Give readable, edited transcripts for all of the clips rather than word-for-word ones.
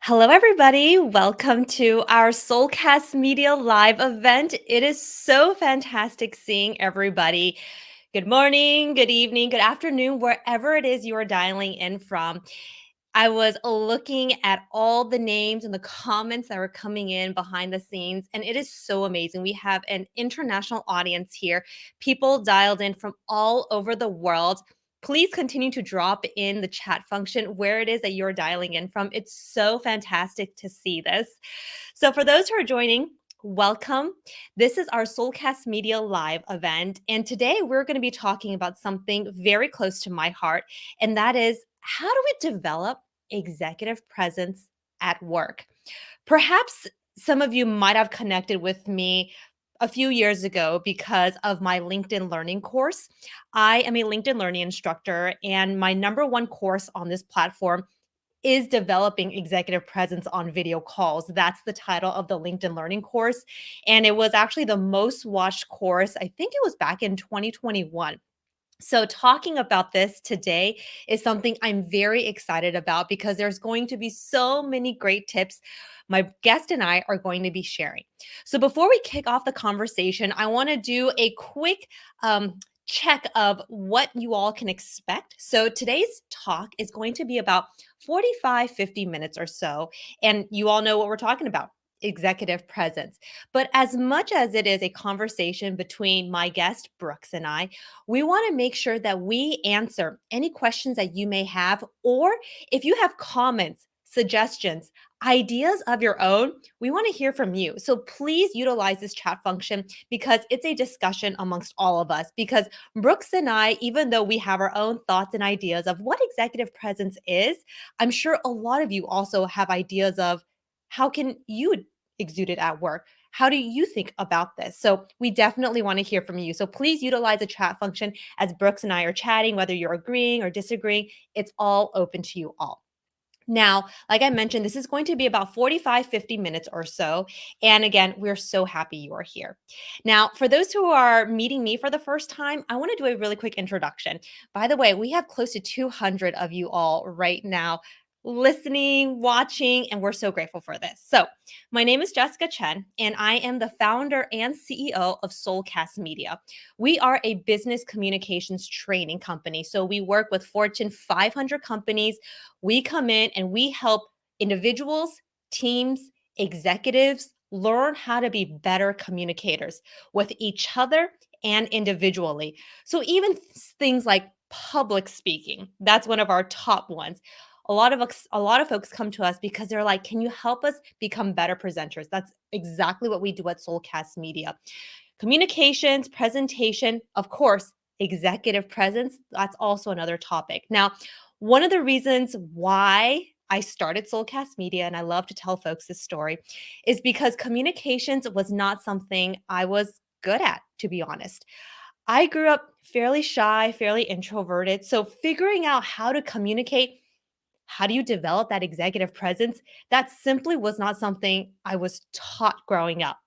Hello, everybody. Welcome to our Soulcast Media live event. It is so fantastic seeing everybody. Good morning, good evening, good afternoon, wherever it is you are dialing in from. I was looking at all the names and the comments that were coming in behind the scenes, and it is so amazing. We have an international audience here, people dialed in from all over the world. Please continue to drop in the chat function where it is that you're dialing in from. It's so fantastic to see this. So, for those who are joining, welcome. This is our Soulcast Media Live event. And today we're going to be talking about something very close to my heart, and that is how do we develop executive presence at work? Perhaps some of you might have connected with me a few years ago because of my LinkedIn learning course. I am a LinkedIn learning instructor, and my number one course on this platform is developing executive presence on video calls. That's the title of the LinkedIn learning course. And it was actually the most watched course. I think it was back in 2021. So, talking about this today is something I'm very excited about because there's going to be so many great tips my guest and I are going to be sharing. So, before we kick off the conversation, I want to do a quick check of what you all can expect. So, today's talk is going to be about 45, 50 minutes or so. And you all know what we're talking about executive presence. But as much as it is a conversation between my guest, Brooks, and I, we want to make sure that we answer any questions that you may have, or if you have comments, suggestions, ideas of your own, we want to hear from you. So please utilize this chat function because it's a discussion amongst all of us. Because Brooks and I, even though we have our own thoughts and ideas of what executive presence is, I'm sure a lot of you also have ideas of how can you exude it at work? How do you think about this? So we definitely want to hear from you. So please utilize the chat function as Brooks and I are chatting, whether you're agreeing or disagreeing, it's all open to you all. Now, like I mentioned, this is going to be about 45, 50 minutes or so. And again, we're so happy you are here. Now, for those who are meeting me for the first time, I want to do a really quick introduction. By the way, we have close to 200 of you all right now listening, watching, and we're so grateful for this. So, my name is Jessica Chen, and I am the founder and CEO of Soulcast Media. We are a business communications training company. So, we work with Fortune 500 companies. We come in and we help individuals, teams, executives learn how to be better communicators with each other and individually. So even things like public speaking, that's one of our top ones. A lot of folks come to us because they're like, "Can you help us become better presenters?" That's exactly what we do at Soulcast Media. Communications, presentation, of course, executive presence, that's also another topic. Now, one of the reasons why I started Soulcast Media, and I love to tell folks this story, is because communications was not something I was good at, to be honest. I grew up fairly shy, fairly introverted. So, figuring out how to communicate, how do you develop that executive presence, that simply was not something I was taught growing up.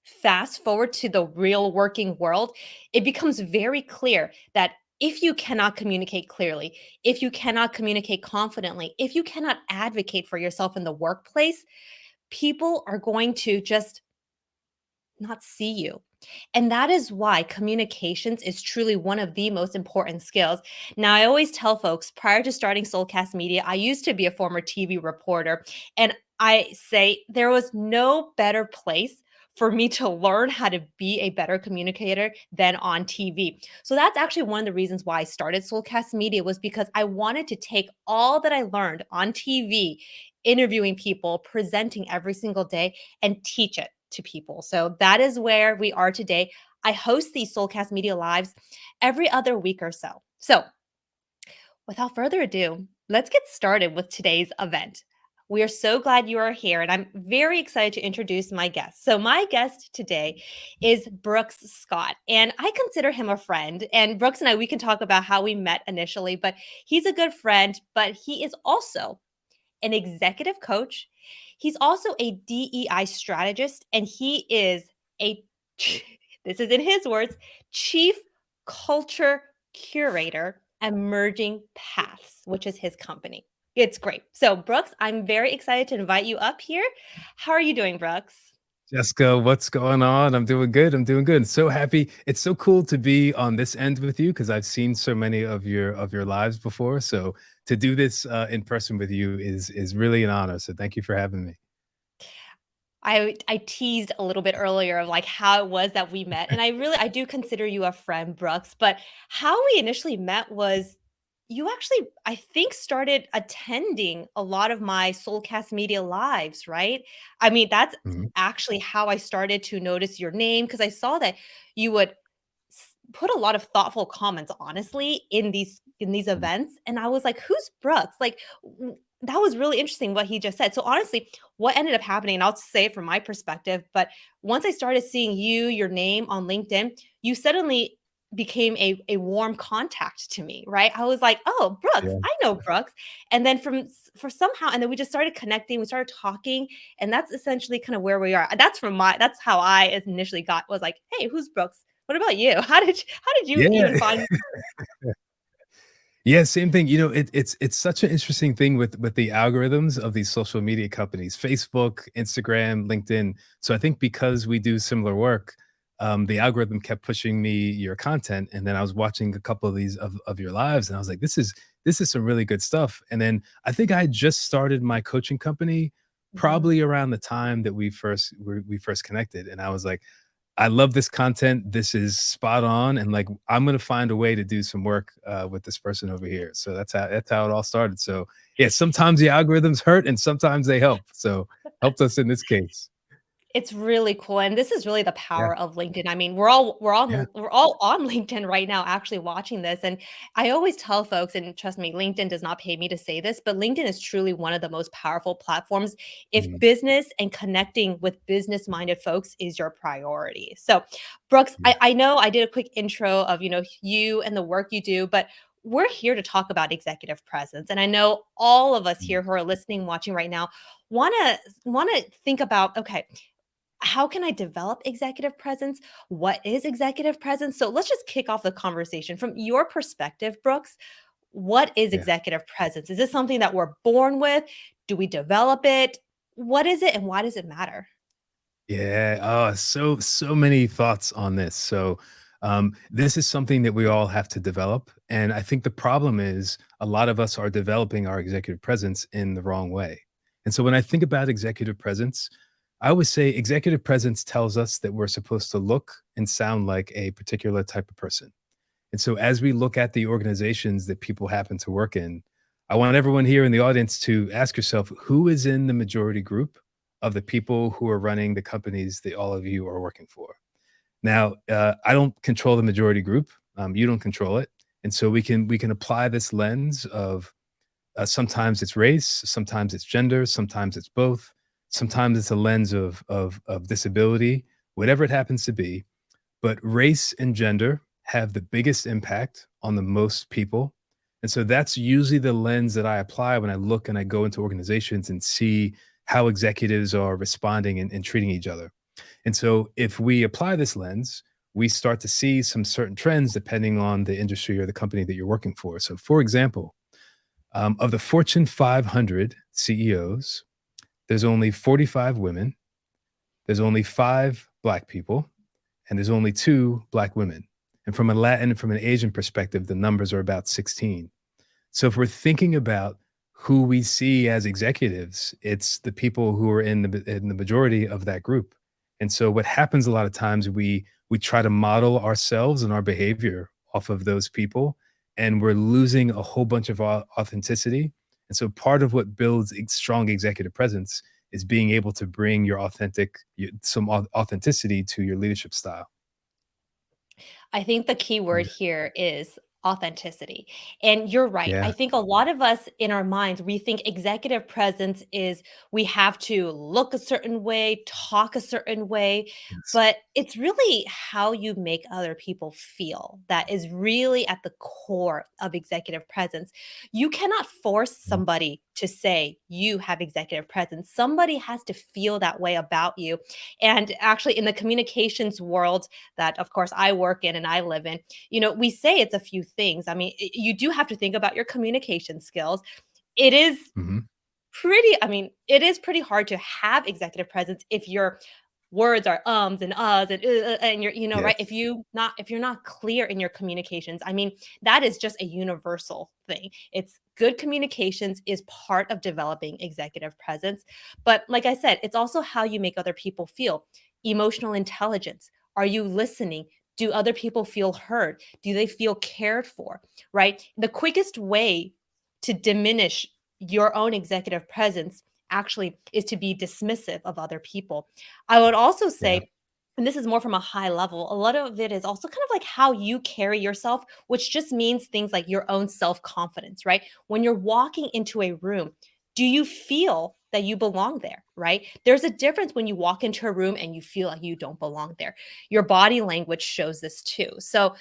Fast forward to the real working world, it becomes very clear that if you cannot communicate clearly, if you cannot communicate confidently, if you cannot advocate for yourself in the workplace, people are going to just not see you. And that is why communications is truly one of the most important skills. Now, I always tell folks prior to starting Soulcast Media, I used to be a former TV reporter. And I say there was no better place for me to learn how to be a better communicator than on TV. So that's actually one of the reasons why I started Soulcast Media was because I wanted to take all that I learned on TV, interviewing people, presenting every single day, and teach it to people. So that is where we are today. I host these Soulcast Media Lives every other week or so. So without further ado, let's get started with today's event. We are so glad you are here, and I'm very excited to introduce my guest. So, my guest today is Brooks Scott, and I consider him a friend. And Brooks and I, we can talk about how we met initially, but he's a good friend, but he is also an executive coach. He's also a DEI strategist, and he is a, this is in his words, chief culture curator at Emerging Paths, which is his company. It's great. So, Brooks, I'm very excited to invite you up here. How are you doing, Brooks? Jessica, what's going on? I'm doing good. I'm doing good. So happy. It's so cool to be on this end with you because I've seen so many of your lives before. So to do this in person with you is really an honor. So thank you for having me. I teased a little bit earlier of like how it was that we met, and I do consider you a friend, Brooks. But how we initially met was you actually, I think, started attending a lot of my Soulcast Media lives, right? I mean, that's Mhm. actually how I started to notice your name because I saw that you would put a lot of thoughtful comments, honestly, in these Mhm. events, and I was like, "Who's Brooks?" Like, that was really interesting what he just said. So honestly, what ended up happening, and I'll say it from my perspective, but once I started seeing your name on LinkedIn, you suddenly became a warm contact to me, right? I was like, "Oh, Brooks, Yeah. I know Brooks." And then for somehow, and then we just started connecting, we started talking, and that's essentially kind of where we are. That's how I initially got was like, "Hey, who's Brooks? What about you? How did you Yeah. even find?" Yeah, same thing. You know, it's such an interesting thing with the algorithms of these social media companies, Facebook, Instagram, LinkedIn. So I think because we do similar work, the algorithm kept pushing me your content, and then I was watching a couple of these of your lives, and I was like, this is some really good stuff. And then I think I had just started my coaching company Mhm. probably around the time that we first connected, and I was like, I love this content. This is spot on, and like I'm gonna find a way to do some work with this person over here. So that's how it all started. So yeah, sometimes the algorithms hurt, and sometimes they help. So helped us in this case. It's really cool, and this is really the Yeah, power of LinkedIn. I mean, yeah, we're all on LinkedIn right now actually watching this, and I always tell folks, and trust me, LinkedIn does not pay me to say this, but LinkedIn is truly one of the most powerful platforms if mhm, business and connecting with business-minded folks is your priority. So, Brooks, yeah, I know I did a quick intro of, you and the work you do, but we're here to talk about executive presence, and I know all of us mhm, here who are listening, watching right now wanna think about, okay, how can I develop executive presence? What is executive presence? So let's just kick off the conversation from your perspective, Brooks. What is yeah. executive presence? Is this something that we're born with? Do we develop it? What is it and why does it matter? Yeah. Oh, so many thoughts on this. So this is something that we all have to develop. And I think the problem is a lot of us are developing our executive presence in the wrong way. And so when I think about executive presence, I always say executive presence tells us that we're supposed to look and sound like a particular type of person. And so as we look at the organizations that people happen to work in, I want everyone here in the audience to ask yourself who is in the majority group of the people who are running the companies that all of you are working for. Now, I don't control the majority group. You don't control it, and so we can apply this lens of sometimes it's race, sometimes it's gender, sometimes it's both, sometimes it's a lens of disability, whatever it happens to be, but race and gender have the biggest impact on the most people. And so that's usually the lens that I apply when I look and I go into organizations and see how executives are responding and treating each other. And so if we apply this lens, we start to see some certain trends depending on the industry or the company that you're working for. So, for example, of the Fortune 500 CEOs, there's only 45 women, there's only five Black people, and there's only two Black women. And from a Latin, from an Asian perspective, the numbers are about 16. So if we're thinking about who we see as executives, it's the people who are in the majority of that group. And so what happens a lot of times we try to model ourselves and our behavior off of those people, and we're losing a whole bunch of our authenticity. And so part of what builds strong executive presence is being able to bring your some authenticity to your leadership style. I think the key word Yeah. here is authenticity. And you're right. I Yeah. think a lot of us in our minds, we think executive presence is we have to look a certain way, talk a certain way, Yes. but it's really how you make other people feel that is really at the core of executive presence. You cannot force Mhm. somebody to say you have executive presence. Somebody has to feel that way about you. And actually, in the communications world, that of course I work in and I live in, we say it's a few things. I mean, you do have to think about your communication skills. it is Mhm. it is pretty hard to have executive presence if your words are ums and uhs and you're, right? Yes. If you're not clear in your communications, I mean, that is just a universal thing. It's good communications is part of developing executive presence. But like I said, it's also how you make other people feel. Emotional intelligence. Are you listening? Do other people feel heard? Do they feel cared for? Right? The quickest way to diminish your own executive presence actually is to be dismissive of other people. I would also Yeah. say, and this is more from a high level, a lot of it is also kind of like how you carry yourself, which just means things like your own self confidence, right? When you're walking into a room, do you feel that you belong there, right? There's a difference when you walk into a room and you feel like you don't belong there. Your body language shows this too. So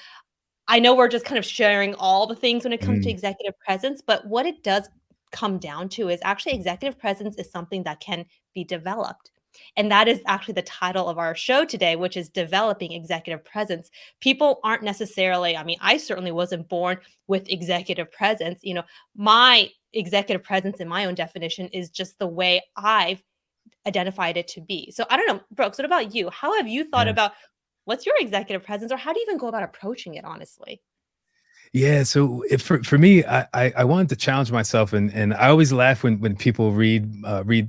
I know we're just kind of sharing all the things when it comes to Mm. executive presence, but what it does come down to is actually executive presence is something that can be developed. And that is actually the title of our show today, which is Developing Executive Presence. People aren't necessarily, I mean, I certainly wasn't born with executive presence. My executive presence in my own definition is just the way I've identified it to be. So I don't know, Brooks, what about you? How have you thought Yes. about what's your executive presence or how do you even go about approaching it honestly? Yeah, so if for me, I wanted to challenge myself, and I always laugh when people read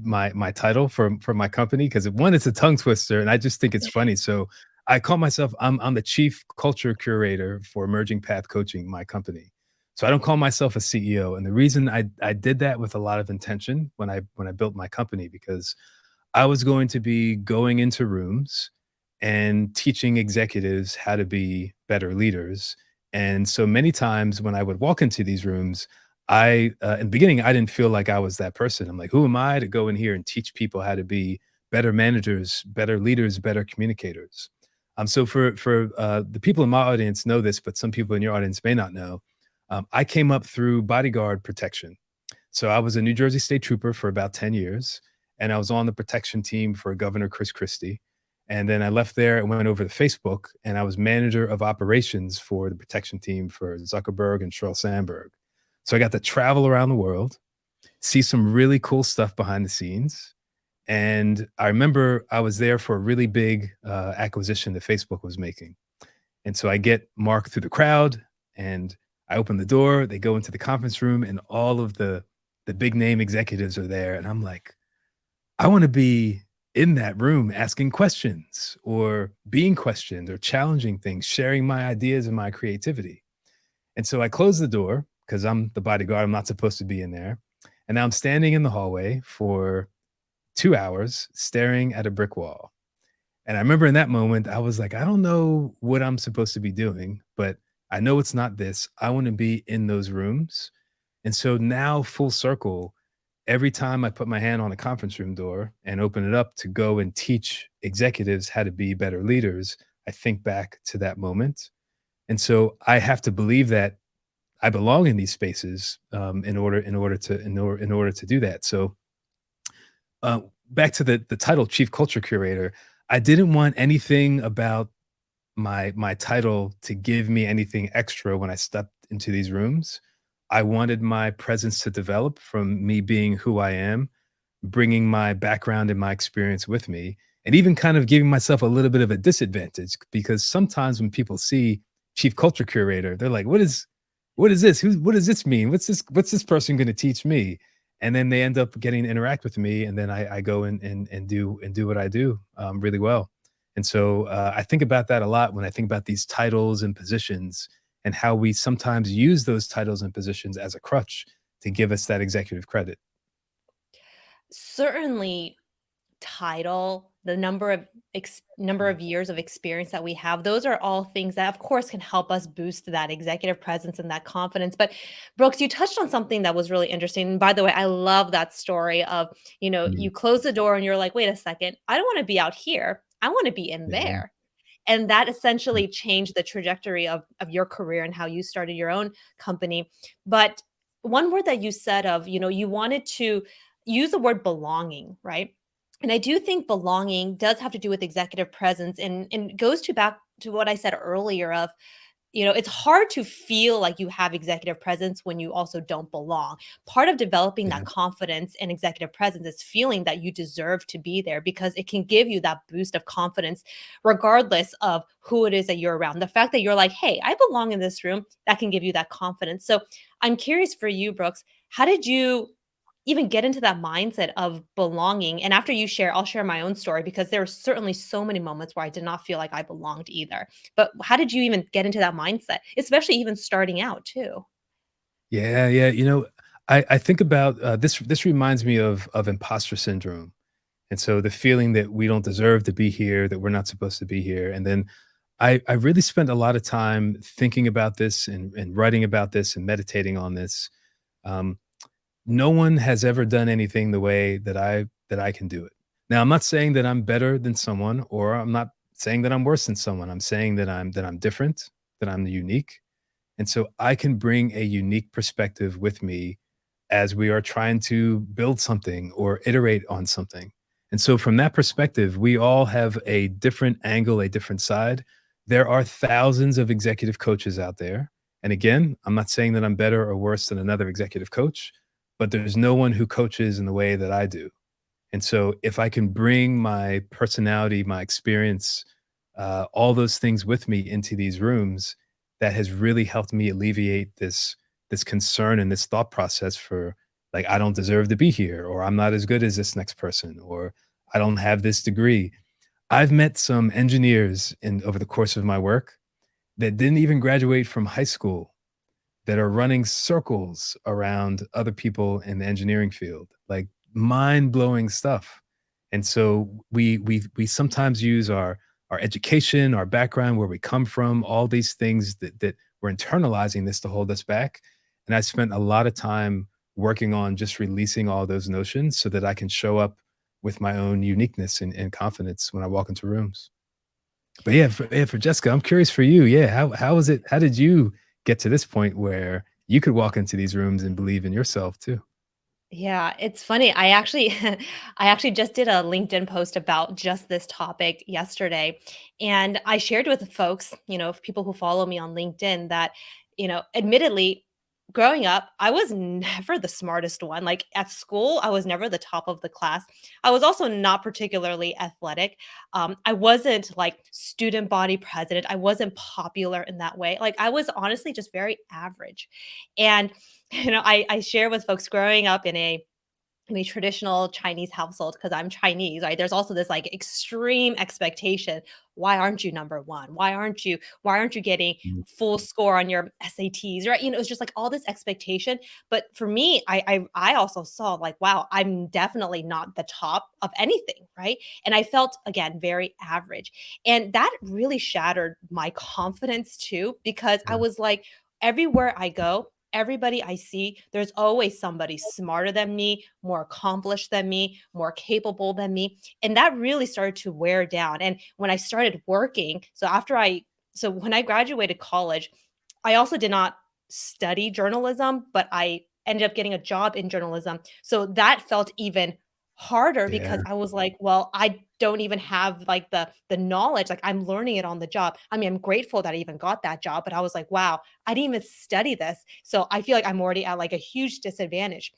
my title for my company because one, it's a tongue twister, and I just think it's funny. So I call myself I'm the chief culture curator for Emerging Path Coaching, my company. So I don't call myself a CEO, and the reason I did that with a lot of intention when I built my company because I was going to be going into rooms and teaching executives how to be better leaders. And so many times when I would walk into these rooms, in the beginning, I didn't feel like I was that person. I'm like, who am I to go in here and teach people how to be better managers, better leaders, better communicators? So for the people in my audience know this, but some people in your audience may not know. I came up through bodyguard protection. So I was a New Jersey State Trooper for about 10 years, and I was on the protection team for Governor Chris Christie. And then I left there and went over to Facebook, and I was manager of operations for the protection team for Zuckerberg and Sheryl Sandberg. So I got to travel around the world, see some really cool stuff behind the scenes. And I remember I was there for a really big acquisition that Facebook was making. And so I get Mark through the crowd and I open the door, they go into the conference room and all of the big name executives are there. And I'm like, I want to be in that room asking questions or being questioned or challenging things, sharing my ideas and my creativity. And so I close the door because I'm the bodyguard. I'm not supposed to be in there. And now I'm standing in the hallway for 2 hours staring at a brick wall. And I remember in that moment, I was like, I don't know what I'm supposed to be doing, but I know it's not this. I want to be in those rooms. And so now, full circle, every time I put my hand on a conference room door and open it up to go and teach executives how to be better leaders, I think back to that moment. And so I have to believe that I belong in these spaces in order to do that. So back to the title, Chief Culture Curator. I didn't want anything about my title to give me anything extra when I stepped into these rooms. I wanted my presence to develop from me being who I am, bringing my background and my experience with me, and even kind of giving myself a little bit of a disadvantage because sometimes when people see chief culture curator, they're like, what is this? What does this mean? What's this person going to teach me?" And then they end up getting to interact with me, and then I go and do what I do really well. And so I think about that a lot when I think about these titles and positions and how we sometimes use those titles and positions as a crutch to give us that executive credit. Certainly title, the number of years of experience that we have, those are all things that of course can help us boost that executive presence and that confidence. But Brooks, you touched on something that was really interesting. And by the way, I love that story of, Mm, you close the door and you're like, wait a second, I don't want to be out here. I want to be in yeah. there. And that Mm, essentially changed the trajectory of your career and how you started your own company. But one word that you said of, you wanted to use the word belonging, right? And I do think belonging does have to do with executive presence and goes to back to what I said earlier of it's hard to feel like you have executive presence when you also don't belong. Part of developing that Yeah. confidence and executive presence is feeling that you deserve to be there because it can give you that boost of confidence, regardless of who it is that you're around. The fact that you're like, hey, I belong in this room, that can give you that confidence. So I'm curious for you, Brooks, how did you even get into that mindset of belonging? And after you share, I'll share my own story because there were certainly so many moments where I did not feel like I belonged either. But how did you even get into that mindset, especially even starting out too? Yeah, yeah. I think about this. This reminds me of imposter syndrome, and so the feeling that we don't deserve to be here, that we're not supposed to be here, and then I really spent a lot of time thinking about this and writing about this and meditating on this. Um, no one has ever done anything the way that I can do it. Now, I'm not saying that I'm better than someone, or I'm not saying that I'm worse than someone. I'm saying that I'm different, that I'm unique, and so I can bring a unique perspective with me as we are trying to build something or iterate on something. And so, from that perspective, we all have a different angle, a different side. There are thousands of executive coaches out there. And again, I'm not saying that I'm better or worse than another executive coach, but there's no one who coaches in the way that I do. And so if I can bring my personality, my experience, all those things with me into these rooms, that has really helped me alleviate this concern and this thought process for like I don't deserve to be here, or I'm not as good as this next person, or I don't have this degree. I've met some engineers in over the course of my work that didn't even graduate from high school that are running circles around other people in the engineering field, like mind-blowing stuff. And so we sometimes use our education, our background, where we come from, all these things that we're internalizing this to hold us back. And I spent a lot of time working on just releasing all those notions so that I can show up with my own uniqueness and confidence when I walk into rooms. But yeah, for Jessica, I'm curious for you. Yeah, how was it? How did you get to this point where you could walk into these rooms and believe in yourself too? Yeah, it's funny. I actually I actually just did a LinkedIn post about just this topic yesterday. And I shared with folks, people who follow me on LinkedIn that, admittedly, growing up, I was never the smartest one. Like at school, I was never the top of the class. I was also not particularly athletic. I wasn't like student body president. I wasn't popular in that way. Like I was honestly just very average. And I share with folks growing up in a traditional Chinese household because I'm Chinese, right? There's also this like extreme expectation. Why aren't you number one? Why aren't you getting Mm, full score on your SATs, right? It's just like all this expectation. But for me, I also saw like, wow, I'm definitely not the top of anything, right? And I felt again very average. And that really shattered my confidence too, because I yeah, was like, everywhere I go, everybody I see, there's always somebody smarter than me, more accomplished than me, more capable than me. And that really started to wear down. And when I started working, so when I graduated college, I also did not study journalism, but I ended up getting a job in journalism. So that felt even harder because yeah, I was like, well, I don't even have like the knowledge. Like I'm learning it on the job. I mean, I'm grateful that I even got that job, but I was like, wow, I didn't even study this. So I feel like I'm already at like a huge disadvantage.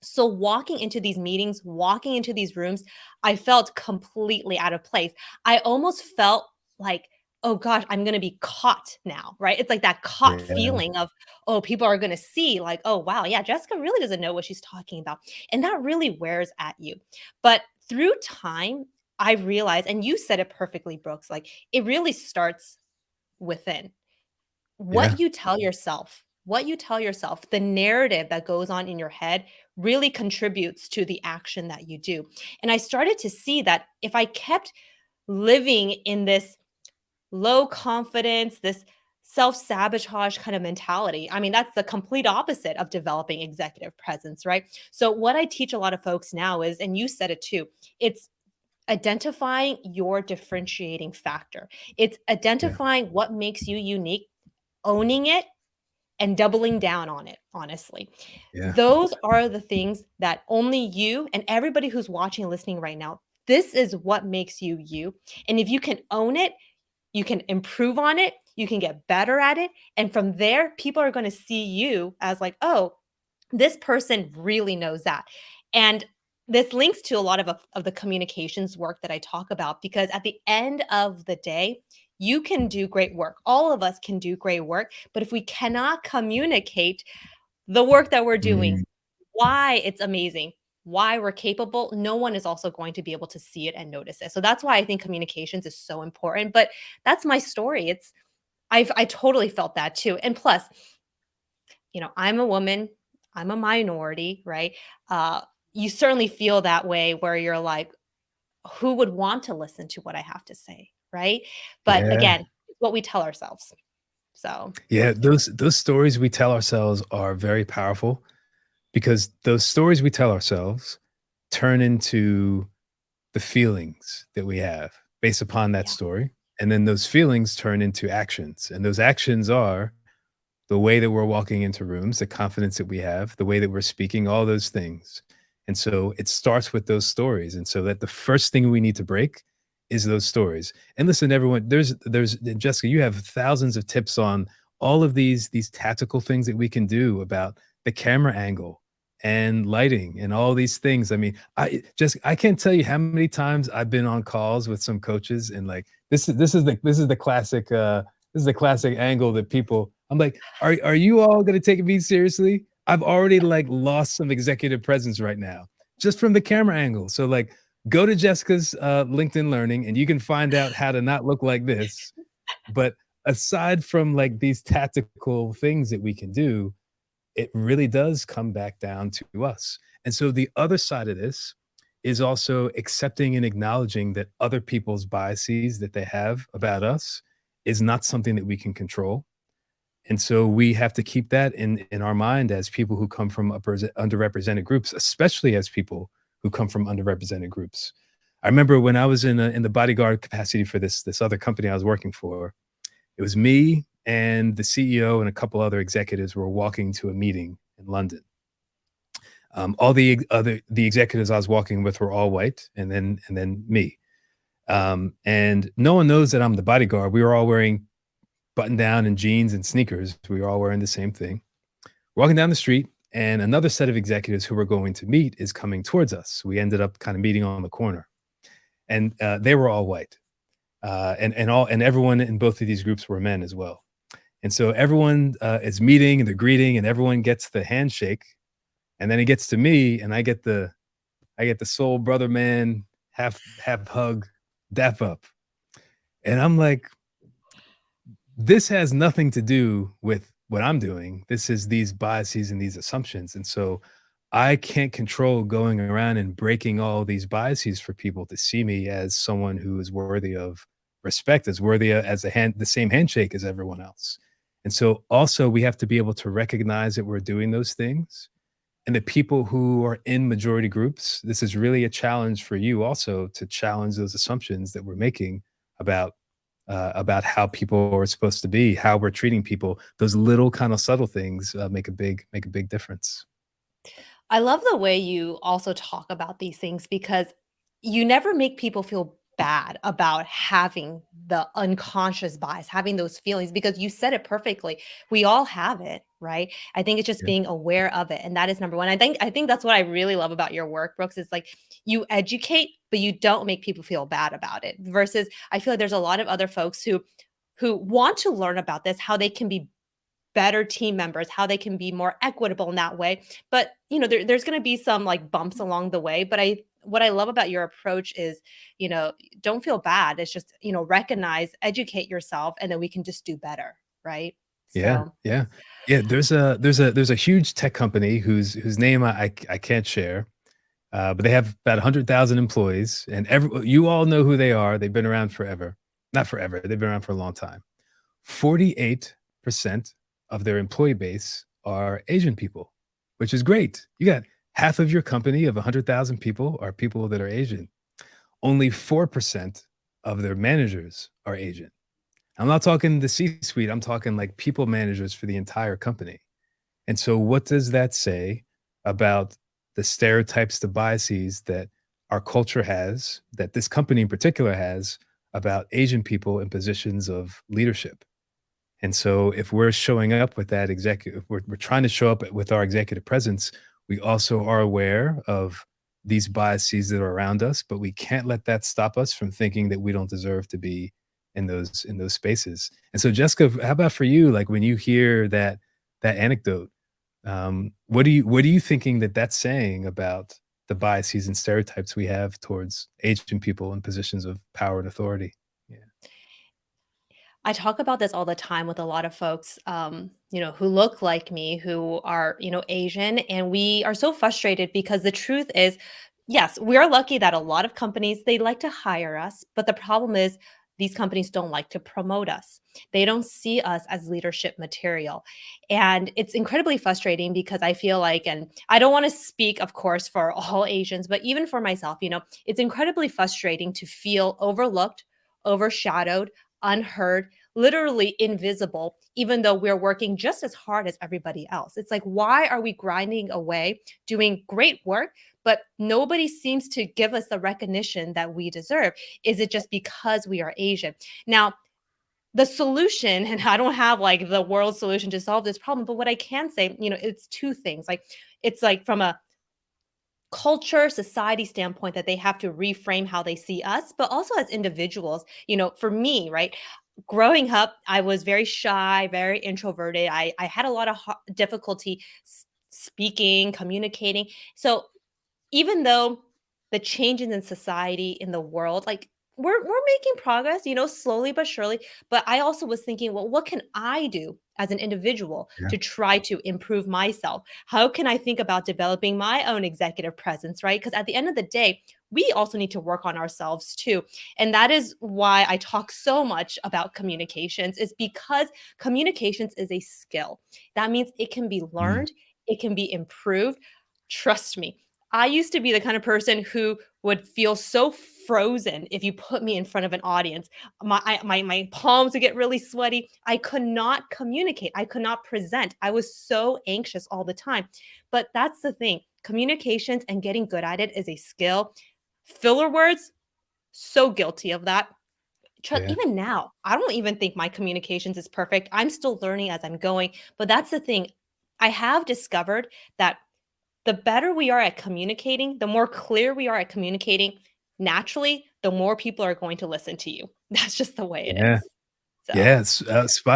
So walking into these meetings, walking into these rooms, I felt completely out of place. I almost felt like, oh gosh, I'm going to be caught now, right? It's like that caught yeah, feeling of, oh, people are going to see like, oh wow, yeah, Jessica really doesn't know what she's talking about. And that really wears at you. But through time, I realized, and you said it perfectly, Brooks, like it really starts within. yeah, What you tell yourself, the narrative that goes on in your head really contributes to the action that you do. And I started to see that if I kept living in this low confidence, this self sabotage kind of mentality, I mean, that's the complete opposite of developing executive presence, right? So, what I teach a lot of folks now is, and you said it too, it's identifying your differentiating factor. It's yeah, identifying what makes you unique, owning it, and doubling down on it, honestly. yeah, Those are the things that only you and everybody who's watching and listening right now, this is what makes you you. And if you can own it, you can improve on it, you can get better at it. And from there, people are going to see you as like, oh, this person really knows that. And this links to a lot of the communications work that I talk about, because at the end of the day, you can do great work. All of us can do great work. But if we cannot communicate the work that we're doing, Mm, why it's amazing, why we're capable, no one is also going to be able to see it and notice it. So that's why I think communications is so important. But that's my story. I totally felt that too. And plus, I'm a woman, I'm a minority, right? Uh, you certainly feel that way where you're like, who would want to listen to what I have to say, right? But yeah. again, it's what we tell ourselves. So, Yeah, those stories we tell ourselves are very powerful because those stories we tell ourselves turn into the feelings that we have based upon that yeah. story. And then those feelings turn into actions. And those actions are the way that we're walking into rooms, the confidence that we have, the way that we're speaking, all those things. And so it starts with those stories. And so that the first thing we need to break is those stories. And listen, everyone, there's Jessica, you have thousands of tips on all of these tactical things that we can do about the camera angle and lighting and all these things. I mean, I can't tell you how many times I've been on calls with some coaches and like this is the classic this is the classic angle that people I'm like, are you all gonna take me seriously? I've already like lost some executive presence right now just from the camera angle. So like go to Jessica's LinkedIn Learning and you can find out how to not look like this. But aside from like these tactical things that we can do, it really does come back down to us. And so the other side of this is also accepting and acknowledging that other people's biases that they have about us is not something that we can control. And so we have to keep that in our mind as people who come from underrepresented groups, especially as people who come from underrepresented groups. I remember when I was in the bodyguard capacity for this other company I was working for, it was me and the CEO and a couple other executives were walking to a meeting in London. All the executives I was walking with were all white, and then me. And no one knows that I'm the bodyguard. We were all wearing button down and jeans and sneakers. We were all wearing the same thing. Walking down the street, and another set of executives who we're going to meet is coming towards us. We ended up kind of meeting on the corner, and they were all white, and everyone in both of these groups were men as well. And so everyone is meeting and they're greeting, and everyone gets the handshake, and then it gets to me, and I get the soul brother man half hug, dap up, and I'm like, this has nothing to do with what I'm doing. This is these biases and these assumptions. And so I can't control going around and breaking all these biases for people to see me as someone who is worthy of respect, as worthy as the same handshake as everyone else. And so also we have to be able to recognize that we're doing those things. And the people who are in majority groups, this is really a challenge for you also to challenge those assumptions that we're making about about how people are supposed to be, how we're treating people. Those little kind of subtle things make a big difference. I love the way you also talk about these things, because you never make people feel bad about having the unconscious bias, having those feelings, because you said it perfectly. We all have it, right? I think it's just Yeah, being aware of it. And that is number one. I think that's what I really love about your work, Brooks, is like you educate, but you don't make people feel bad about it. Versus I feel like there's a lot of other folks who want to learn about this, how they can be better team members, how they can be more equitable in that way. But, there's going to be some like bumps along the way. But what I love about your approach is, don't feel bad. It's just, recognize, educate yourself, and then we can just do better. Right. yeah, So, yeah, yeah. There's a huge tech company whose name I can't share, but they have about 100,000 employees, and you all know who they are. They've been around forever, not forever. They've been around for a long time. 48% of their employee base are Asian people, which is great. You got half of your company of 100,000 people are people that are Asian. Only 4% of their managers are Asian. I'm not talking the C suite, I'm talking like people managers for the entire company. And so, what does that say about the stereotypes, the biases that our culture has, that this company in particular has about Asian people in positions of leadership? And so if we're showing up with that executive, we're trying to show up with our executive presence, we also are aware of these biases that are around us, but we can't let that stop us from thinking that we don't deserve to be in those spaces. And so Jessica, how about for you? Like when you hear that anecdote, what are you thinking that that's saying about the biases and stereotypes we have towards Asian people in positions of power and authority? Yeah. I talk about this all the time with a lot of folks, who look like me, who are, Asian, and we are so frustrated because the truth is, yes, we are lucky that a lot of companies they like to hire us, but the problem is these companies don't like to promote us. They don't see us as leadership material. And it's incredibly frustrating because I feel like, and I don't want to speak, of course, for all Asians, but even for myself, it's incredibly frustrating to feel overlooked, overshadowed, unheard, literally invisible, even though we're working just as hard as everybody else. It's like, why are we grinding away, doing great work, but nobody seems to give us the recognition that we deserve? Is it just because we are Asian? Now, the solution, and I don't have like the world solution to solve this problem, but what I can say, it's two things. Like, it's like from a culture, society standpoint that they have to reframe how they see us, but also as individuals. For me, right? Growing up, I was very shy, very introverted. I had a lot of difficulty speaking, communicating. So even though the changes in society, in the world, like we're making progress, slowly but surely. But I also was thinking, well, what can I do as an individual Yeah. to try to improve myself? How can I think about developing my own executive presence, right? Because at the end of the day, we also need to work on ourselves too. And that is why I talk so much about communications, is because communications is a skill. That means it can be Mm. learned, it can be improved. Trust me, I used to be the kind of person who would feel so frozen if you put me in front of an audience. My palms would get really sweaty. I could not communicate. I could not present. I was so anxious all the time. But that's the thing. Communications and getting good at it is a skill. Filler words, so guilty of that. Yeah. Even now, I don't even think my communications is perfect. I'm still learning as I'm going. But that's the thing. I have discovered that the better we are at communicating, the more clear we are at communicating, naturally, the more people are going to listen to you. That's just the way it Yeah. is. So, Yes,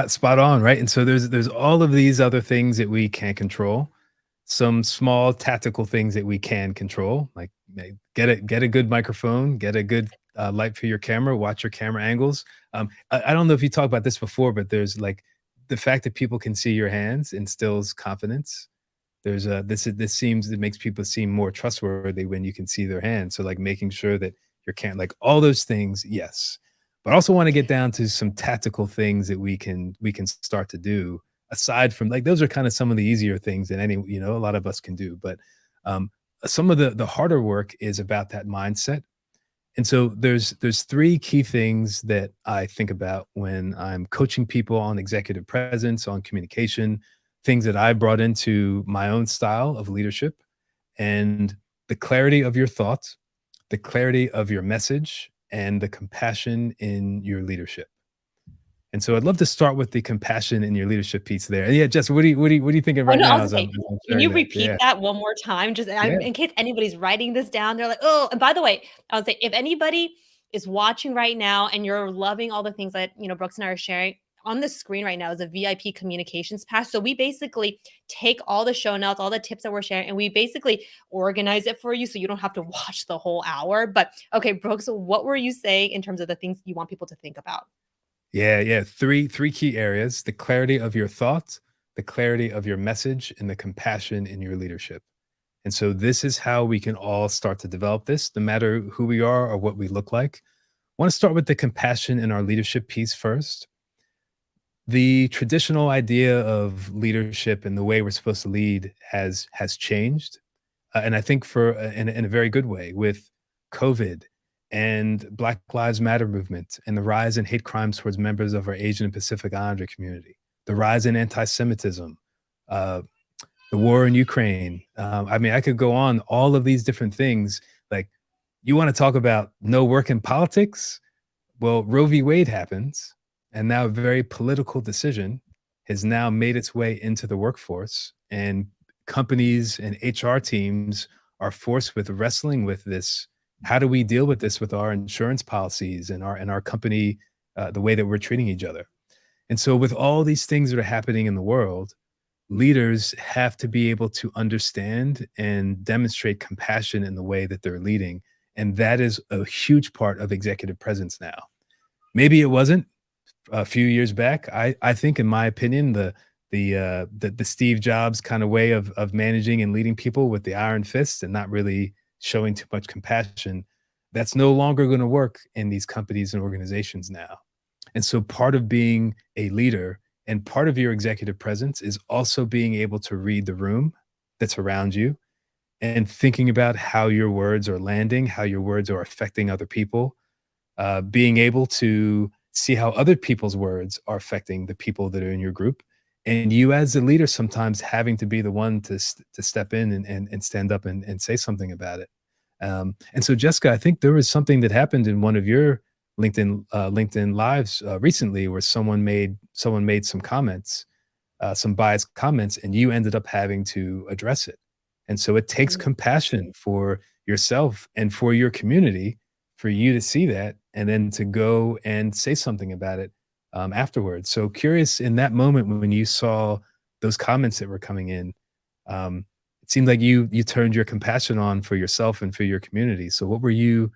spot on, right? And so there's all of these other things that we can't control. Some small tactical things that we can control, like get a good microphone, get a good light for your camera, watch your camera angles. I don't know if you talked about this before, but there's like the fact that people can see your hands instills confidence. There's a this seems it makes people seem more trustworthy when you can see their hands. So like making sure that you can't like all those things, yes. But I also want to get down to some tactical things that we can start to do aside from like those are kind of some of the easier things that a lot of us can do. But um some of the harder work is about that mindset. And so there's three key things that I think about when I'm coaching people on executive presence, on communication, things that I brought into my own style of leadership, and the clarity of your thoughts, the clarity of your message, and the compassion in your leadership. And so I'd love to start with the compassion in your leadership piece there. Yeah, Jess, what are you thinking oh right no, I now was gonna say, as I'm can sharing you that? repeat Yeah. that one more time? Just Yeah. in case anybody's writing this down, they're like, oh, and by the way, I would say if anybody is watching right now and you're loving all the things that Brooks and I are sharing, on the screen right now is a VIP communications pass. So we basically take all the show notes, all the tips that we're sharing, and we basically organize it for you so you don't have to watch the whole hour. But okay, Brooks, what were you saying in terms of the things you want people to think about? Yeah, yeah. Three key areas: the clarity of your thoughts, the clarity of your message, and the compassion in your leadership. And so this is how we can all start to develop this, no matter who we are or what we look like. I want to start with the compassion in our leadership piece first. The traditional idea of leadership and the way we're supposed to lead has changed, and I think for in a very good way with COVID and Black Lives Matter movement and the rise in hate crimes towards members of our Asian and Pacific Islander community, the rise in anti-Semitism, uh, the war in Ukraine. I mean, I could go on all of these different things. Like, you want to talk about no work in politics? Well, Roe v. Wade happens, and now a very political decision has now made its way into the workforce, and companies and HR teams are forced with wrestling with this. How do we deal with this with our insurance policies and our company, the way that we're treating each other? And so, with all these things that are happening in the world, leaders have to be able to understand and demonstrate compassion in the way that they're leading. And that is a huge part of executive presence now. Maybe it wasn't a few years back. I think, in my opinion, the Steve Jobs kind of way of managing and leading people with the iron fist and not really showing too much compassion, that's no longer going to work in these companies and organizations now. And so part of being a leader and part of your executive presence is also being able to read the room that's around you and thinking about how your words are landing, how your words are affecting other people, being able to see how other people's words are affecting the people that are in your group. And you, as a leader, sometimes having to be the one to step in and stand up and say something about it. And so, Jessica, I think there was something that happened in one of your LinkedIn lives recently, where someone made some comments, some biased comments, and you ended up having to address it. And so, it takes Mhm. compassion for yourself and for your community for you to see that and then to go and say something about it afterwards. So, curious, in that moment when you saw those comments that were coming in, um, it seemed like you turned your compassion on for yourself and for your community. So, what were you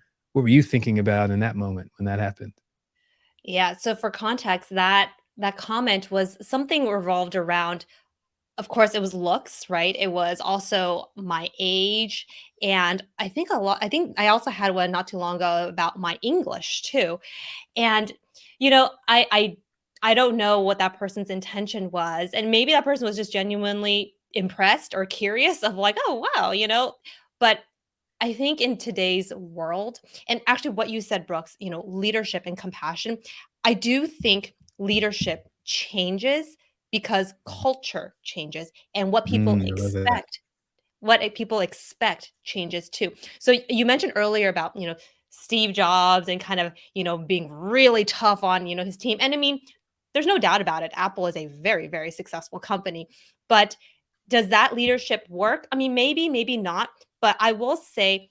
thinking about in that moment when that happened? Yeah, so for context, that comment was something revolved around, of course, it was looks, right? It was also my age, and I think I also had one not too long ago about my English too. And, I don't know what that person's intention was, and maybe that person was just genuinely impressed or curious of like, "Oh, wow," But I think in today's world, and actually what you said, Brooks, leadership and compassion, I do think leadership changes because culture changes and I love that. what people expect changes too. So you mentioned earlier about, Steve Jobs and kind of, being really tough on, his team. And I mean, there's no doubt about it. Apple is a very, very successful company. But does that leadership work? I mean, maybe, maybe not. But I will say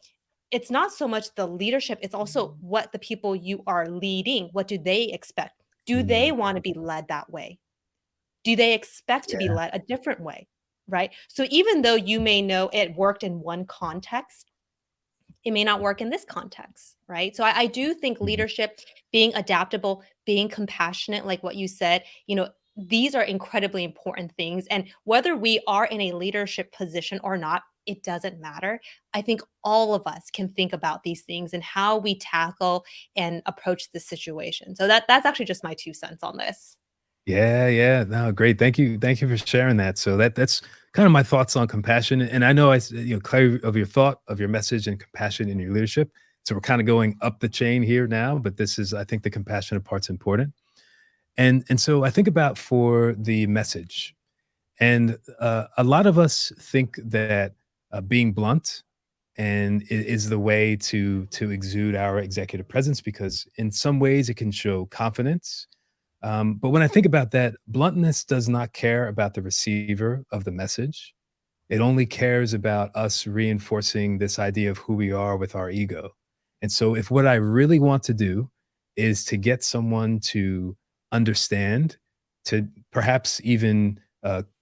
it's not so much the leadership, it's also what the people you are leading, what do they expect? Do they Mm, want to be led that way? Do they expect to be yeah, led a different way, right? So even though you may know it worked in one context, it may not work in this context, right? So I do think mhm. leadership, being adaptable, being compassionate, like what you said, these are incredibly important things. And whether we are in a leadership position or not, it doesn't matter. I think all of us can think about these things and how we tackle and approach the situation. So that's actually just my 2 cents on this. Yeah, yeah. No, great. Thank you for sharing that. So that's kind of my thoughts on compassion. And I know clarity of your thought, of your message, and compassion in your leadership. So we're kind of going up the chain here now, but this is, I think, the compassionate part's important. And so I think about for the message, and a lot of us think that being blunt and is the way to exude our executive presence, because in some ways it can show confidence, but when I think about that, bluntness does not care about the receiver of the message. It only cares about us reinforcing this idea of who we are with our ego. And so, if what I really want to do is to get someone to understand, to perhaps even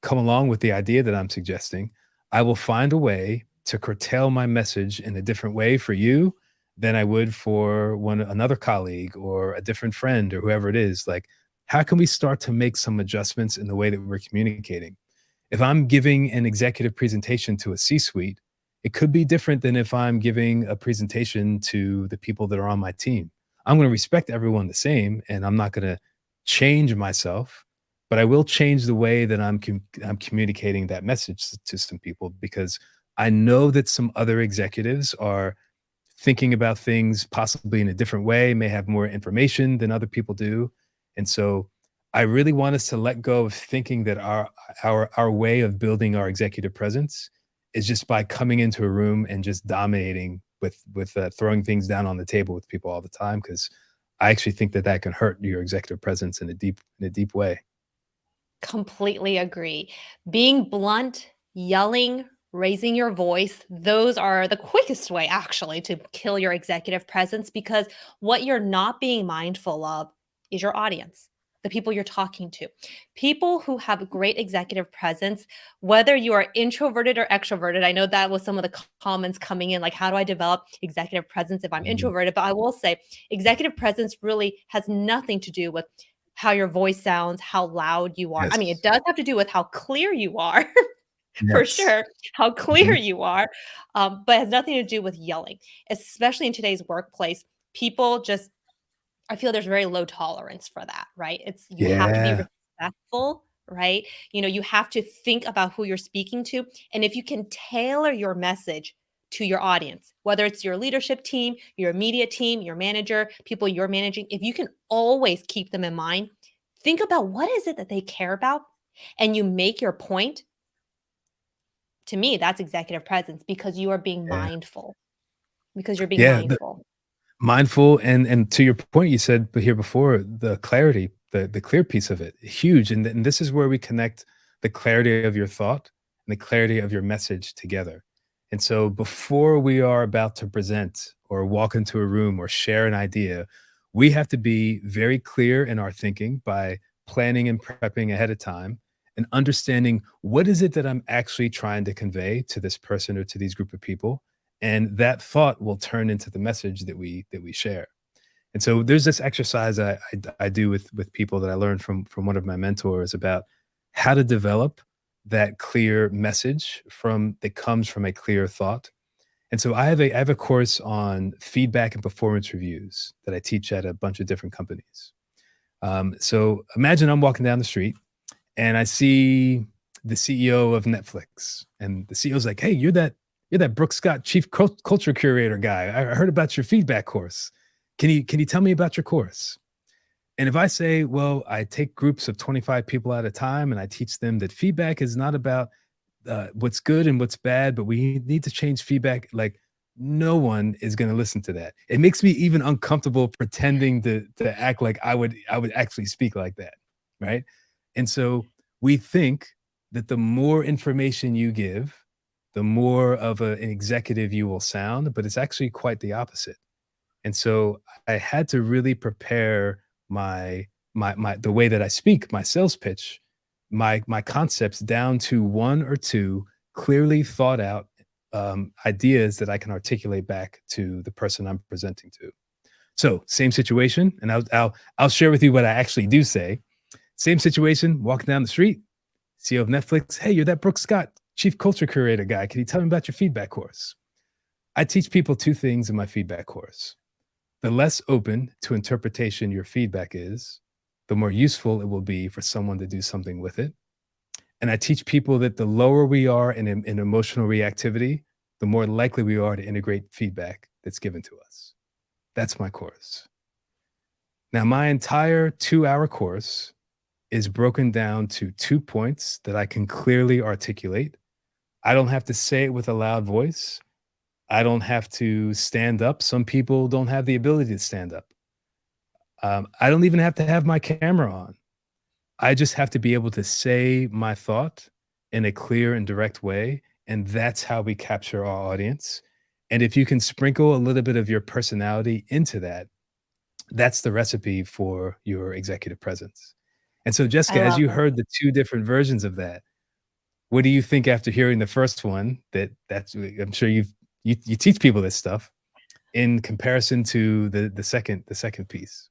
come along with the idea that I'm suggesting, I will find a way to curtail my message in a different way for you than I would for another colleague or a different friend or whoever it is. Like, how can we start to make some adjustments in the way that we're communicating? If I'm giving an executive presentation to a C-suite, it could be different than if I'm giving a presentation to the people that are on my team. I'm going to respect everyone the same, and I'm not going to change myself, but I will change the way that I'm communicating that message to some people, because I know that some other executives are thinking about things possibly in a different way, may have more information than other people do. And so I really want us to let go of thinking that our way of building our executive presence is just by coming into a room and just dominating with throwing things down on the table with people all the time. Because I actually think that that can hurt your executive presence in a deep way. Completely agree. Being blunt, yelling, raising your voice, those are the quickest way actually to kill your executive presence because what you're not being mindful of is your audience, the people you're talking to. People who have great executive presence, whether you are introverted or extroverted, I know that was some of the comments coming in like, how do I develop executive presence if I'm Mhm. introverted? But I will say, executive presence really has nothing to do with how your voice sounds, how loud you are. I mean, it Yes. does have to do with how clear you are, for Yes. sure, how clear Mhm. you are, but it has nothing to do with yelling, especially in today's workplace. People just I feel there's very low tolerance for that, right? It's you have to be Yeah. respectful, right? You have to think about who you're speaking to, and if you can tailor your message to your audience, whether it's your leadership team, your media team, your manager, people you're managing, if you can always keep them in mind, think about what is it that they care about, and you make your point. To me, that's executive presence because you are being Yeah. mindful. Because you're being Yeah. mindful. Mindful and to your point, you said here before, the clarity, the clear piece of it, huge, and this is where we connect the clarity of your thought and the clarity of your message together. And so before we are about to present or walk into a room or share an idea, we have to be very clear in our thinking by planning and prepping ahead of time and understanding what is it that I'm actually trying to convey to this person or to these group of people, and that thought will turn into the message that we share. And so there's this exercise I do with people that I learned from one of my mentors about how to develop that clear message from that comes from a clear thought. And so I have a course on feedback and performance reviews that I teach at a bunch of different companies. So imagine I'm walking down the street and I see the CEO of Netflix, and the CEO's like, "Hey, you're that Brooke Scott chief culture curator guy. I heard about your feedback course. Can you tell me about your course?" And if I say, "Well, I take groups of 25 people at a time, and I teach them that feedback is not about what's good and what's bad, but we need to change feedback," like no one is going to listen to that. It makes me even uncomfortable pretending to act like I would actually speak like that, right? And so we think that the more information you give, the more of an executive you will sound, but it's actually quite the opposite. And so I had to really prepare my the way that I speak, my sales pitch, my concepts down to one or two clearly thought out ideas that I can articulate back to the person I'm presenting to. So same situation, and I'll share with you what I actually do say. Same situation, walking down the street, CEO of Netflix. Hey, you're that Brooke Scott, chief culture curator guy. Can you tell me about your feedback course? I teach people two things in my feedback course. The less open to interpretation your feedback is, the more useful it will be for someone to do something with it. And I teach people that the lower we are in emotional reactivity, the more likely we are to integrate feedback that's given to us. That's my course. Now, my entire 2-hour course is broken down to 2 points that I can clearly articulate. I don't have to say it with a loud voice. I don't have to stand up. Some people don't have the ability to stand up. I don't even have to have my camera on. I just have to be able to say my thought in a clear and direct way, and that's how we capture our audience. And if you can sprinkle a little bit of your personality into that, that's the recipe for your executive presence. And so, I Jessica, as love you it. heard the 2 different versions of that, what do you think after hearing the first one that's I'm sure you teach people this stuff in comparison to the second piece?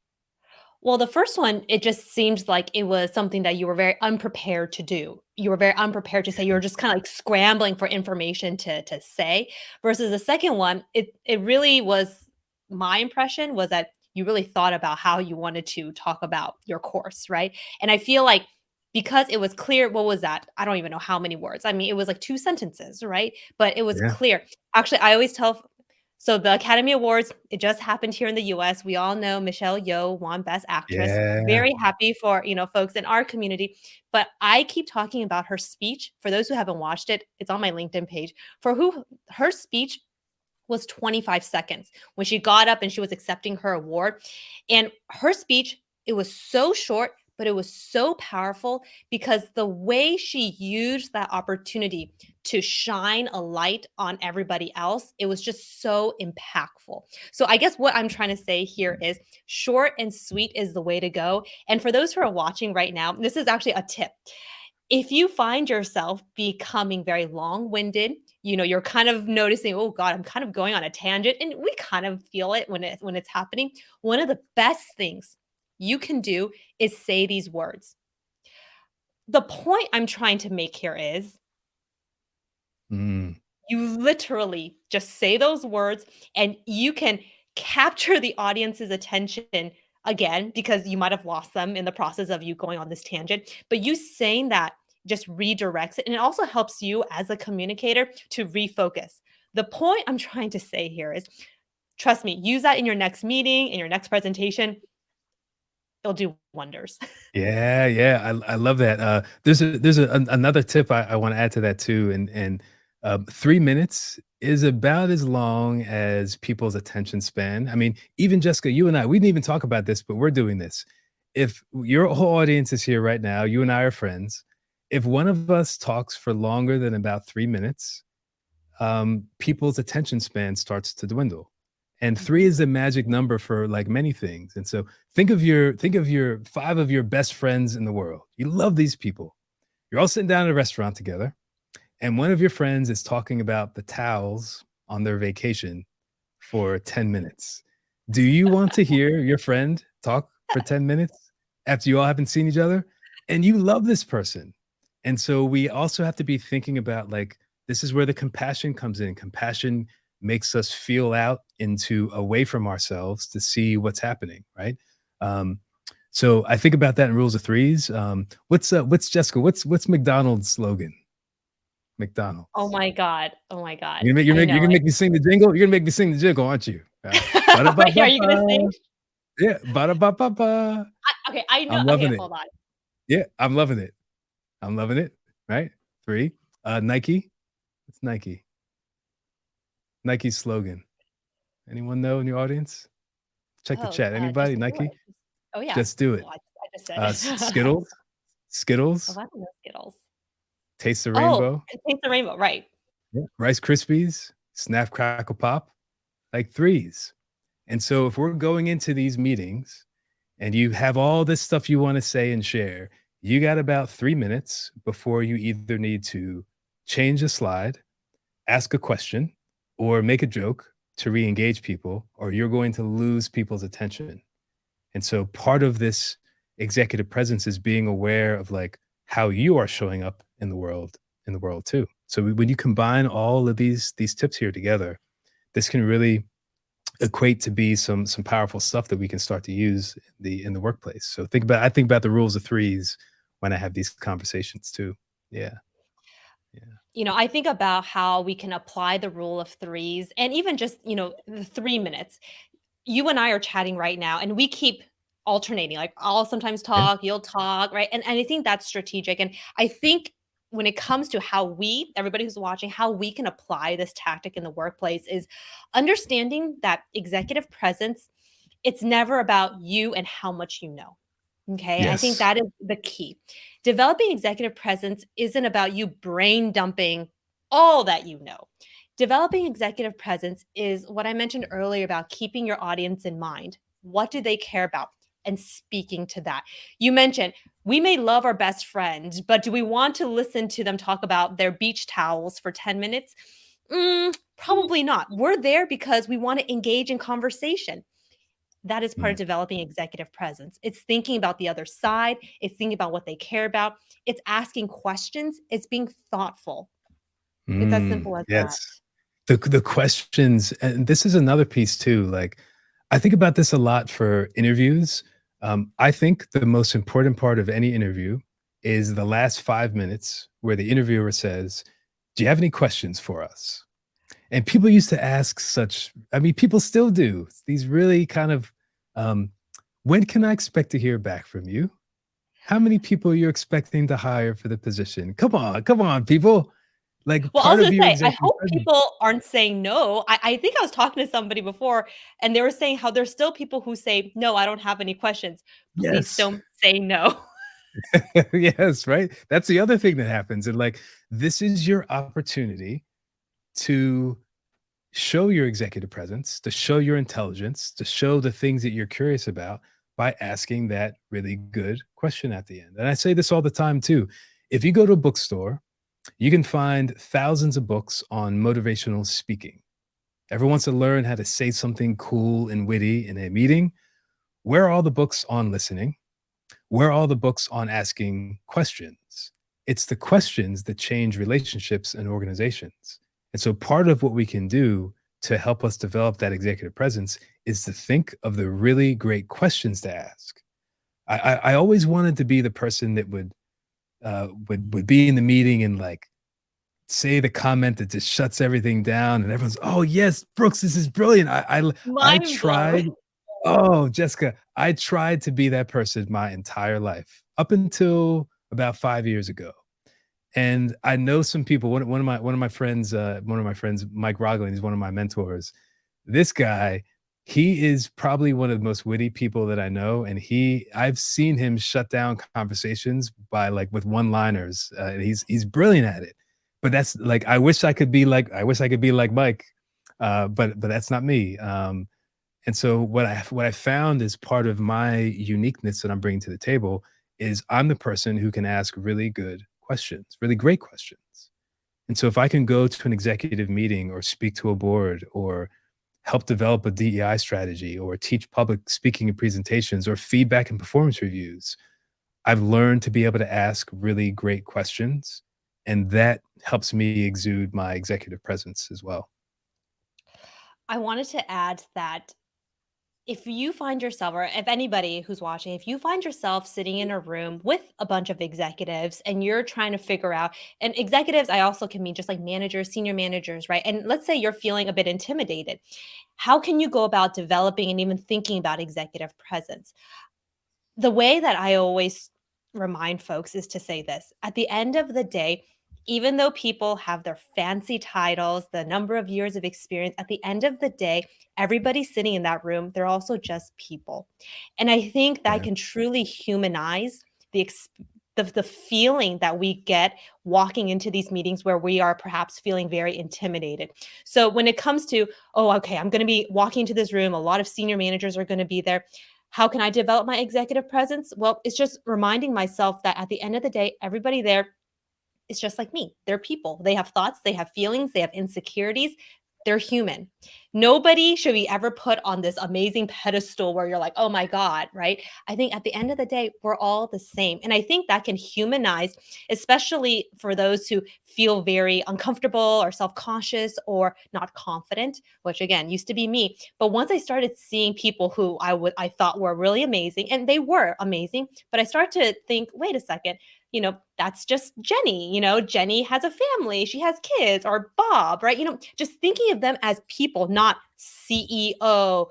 Well, the first one, it just seemed like it was something that you were very unprepared to do. You were very unprepared to say. You were just kind of like scrambling for information to say. Versus the second one, it really was my impression was that you really thought about how you wanted to talk about your course, right? And I feel like because it was clear, what was that? I don't even know how many words. I mean, it was like two sentences, right? But it was Yeah. clear. Actually, I always tell so the Academy Awards, it just happened here in the US. We all know Michelle Yeoh won Best Actress. Yeah. Very happy for, folks in our community. But I keep talking about her speech. For those who haven't watched it, it's on my LinkedIn page. For who her speech was 25 seconds when she got up and she was accepting her award. And her speech, it was so short, but it was so powerful because the way she used that opportunity to shine a light on everybody else, it was just so impactful. So I guess what I'm trying to say here is short and sweet is the way to go. And for those who are watching right now, this is actually a tip. If you find yourself becoming very long-winded, you're kind of noticing, "Oh god, I'm kind of going on a tangent," and we kind of feel it when it's happening. One of the best things you can do is say these words. The point I'm trying to make here is Mm. you literally just say those words and you can capture the audience's attention again because you might have lost them in the process of you going on this tangent. But you saying that just redirects it. And it also helps you as a communicator to refocus. The point I'm trying to say here is trust me, use that in your next meeting, in your next presentation. It'll do wonders. Yeah, yeah, I love that. Another tip I wanna add to that too, and 3 minutes is about as long as people's attention span. I mean, even Jessica, you and I, we didn't even talk about this, but we're doing this. If your whole audience is here right now, you and I are friends. If one of us talks for longer than about 3 minutes, people's attention span starts to dwindle. And 3 Mhm. is the magic number for like many things. And so think of your 5 of your best friends in the world. You love these people. You're all sitting down at a restaurant together, and one of your friends is talking about the towels on their vacation for 10 minutes. Do you want to hear your friend talk for 10 minutes after you all haven't seen each other? And you love this person. And so we also have to be thinking about like, this is where the compassion comes in. Compassion makes us feel out into away from ourselves to see what's happening, right? Um, so I think about that in rules of threes. What's Jessica? What's McDonald's slogan? Oh McDonald's. my god. Oh my god. You're I gonna know make me sing the jingle? You're gonna make me sing the jingle, aren't you? Wait, are you gonna Ba-da-ba-ba-ba. sing? Yeah, ba-da-ba-ba-ba. Okay, I know. I'm Okay, loving it. hold on. Yeah, I'm loving it. I'm loving it, right? 3, Nike. It's Nike. Nike's slogan. Anyone know in your audience? Check the Oh, chat. just Anybody? do Nike? it. Oh, yeah. Just do it. Well, I just said it. S Skittles? Oh, Skittles? I don't know Skittles. Taste the Oh, rainbow? Taste the Rainbow, right. Yeah. Rice Krispies? Snap, Crackle, Pop? Like threes. And so if we're going into these meetings and you have all this stuff you want to say and share, you got about 3 minutes before you either need to change a slide, ask a question, or make a joke to re-engage people, or you're going to lose people's attention. And so part of this executive presence is being aware of like how you are showing up in the world too. So when you combine all of these tips here together, this can really equate to be some powerful stuff that we can start to use in the workplace. So I think about the rules of threes when I have these conversations too. Yeah. Yeah. I think about how we can apply the rule of threes and even just, the 3 minutes. You and I are chatting right now, and we keep alternating. Like, I'll sometimes Yeah. talk, you'll talk, right? And I think that's strategic. And I think when it comes to how everybody who's watching, how we can apply this tactic in the workplace is understanding that executive presence, it's never about you and how much you know. Okay. I think Yes. that is the key. Developing executive presence isn't about you brain dumping all that you know. Developing executive presence is what I mentioned earlier about keeping your audience in mind. What do they care about? And speaking to that. You mentioned we may love our best friend, but do we want to listen to them talk about their beach towels for 10 minutes? Probably not. We're there because we want to engage in conversation. That is part of Mm. developing executive presence. It's thinking about the other side, it's thinking about what they care about, it's asking questions, it's being thoughtful. It's as simple as that. Yes. The questions, and this is another piece too. Like, I think about this a lot for interviews. I think the most important part of any interview is the last 5 minutes where the interviewer says, "Do you have any questions for us?" And people used to ask I mean, people still do these really kind of, um, when can I expect to hear back from you? How many people are you expecting to hire for the position? Come on, people. Like Well, I was part of gonna your say, I executive hope presence. people aren't saying no. I think I was talking to somebody before, and they were saying how there's still people who say, "No, I don't have any questions." Please Yes. don't say no. Yes, right? That's the other thing that happens, and, like, this is your opportunity to show your executive presence, to show your intelligence, to show the things that you're curious about by asking that really good question at the end. And I say this all the time too. If you go to a bookstore, you can find thousands of books on motivational speaking. Everyone wants to learn how to say something cool and witty in a meeting. Where are all the books on listening? Where are all the books on asking questions? It's the questions that change relationships and organizations. And so part of what we can do to help us develop that executive presence is to think of the really great questions to ask. I always wanted to be the person that would be in the meeting and like say the comment that just shuts everything down, and everyone's, "Oh yes, Brooks, this is brilliant." I Mind blown. tried. Oh, Jessica, I tried to be that person my entire life up until about 5 years ago. And I know some people. One of my friends, Mike Roglin, he's one of my mentors. This guy, he is probably one of the most witty people that I know, and I've seen him shut down conversations by like with one-liners. And he's brilliant at it. But that's like I wish I could be like Mike, but that's not me. And so what I found is part of my uniqueness that I'm bringing to the table is I'm the person who can ask really good questions, really great questions. And so if I can go to an executive meeting or speak to a board or help develop a DEI strategy or teach public speaking and presentations or feedback and performance reviews, I've learned to be able to ask really great questions. And that helps me exude my executive presence as well. I wanted to add that if you find yourself, or if anybody who's watching, if you find yourself sitting in a room with a bunch of executives and you're trying to figure out, and executives, I also can mean just like managers, senior managers, right? And let's say you're feeling a bit intimidated. How can you go about developing and even thinking about executive presence? The way that I always remind folks is to say this at the end of the day, even though people have their fancy titles, the number of years of experience, at the end of the day, everybody sitting in that room, they're also just people. And I think that Yeah. can truly humanize the feeling that we get walking into these meetings where we are perhaps feeling very intimidated. So when it comes to, oh, okay, I'm going to be walking into this room, a lot of senior managers are going to be there. How can I develop my executive presence? Well, it's just reminding myself that at the end of the day, everybody there is just like me. They're people. They have thoughts, they have feelings, they have insecurities. They're human. Nobody should be ever put on this amazing pedestal where you're like, oh my God, right? I think at the end of the day, we're all the same. And I think that can humanize, especially for those who feel very uncomfortable or self conscious or not confident, which again used to be me. But once I started seeing people who I thought were really amazing, and they were amazing, but I started to think, wait a second, that's just Jenny. Jenny has a family, she has kids, or Bob, right? Just thinking of them as people, not CEO,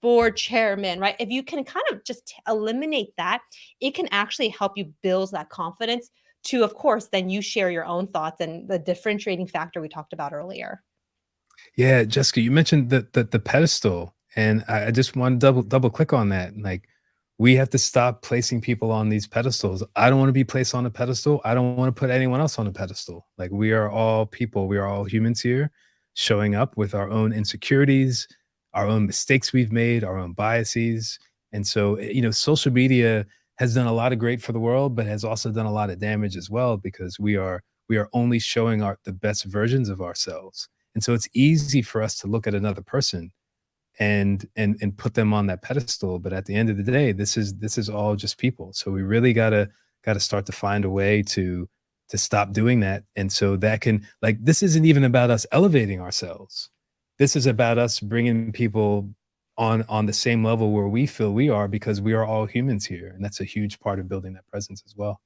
board chairman, right? If you can kind of just eliminate that, it can actually help you build that confidence to, of course, then you share your own thoughts and the differentiating factor we talked about earlier. Yeah, Jessica, you mentioned the pedestal, and I just want to double click on that. Like, we have to stop placing people on these pedestals. I don't want to be placed on a pedestal. I don't want to put anyone else on a pedestal. Like, we are all people. We are all humans here, showing up with our own insecurities, our own mistakes we've made, our own biases. And so, social media has done a lot of great for the world, but has also done a lot of damage as well because we are only showing the best versions of ourselves, and so it's easy for us to look at another person and put them on that pedestal. But at the end of the day, this is all just people. So we really gotta start to find a way to stop doing that. And so that can, like, this isn't even about us elevating ourselves. This is about us bringing people on the same level where we feel we are, because we are all humans here, and that's a huge part of building that presence as well.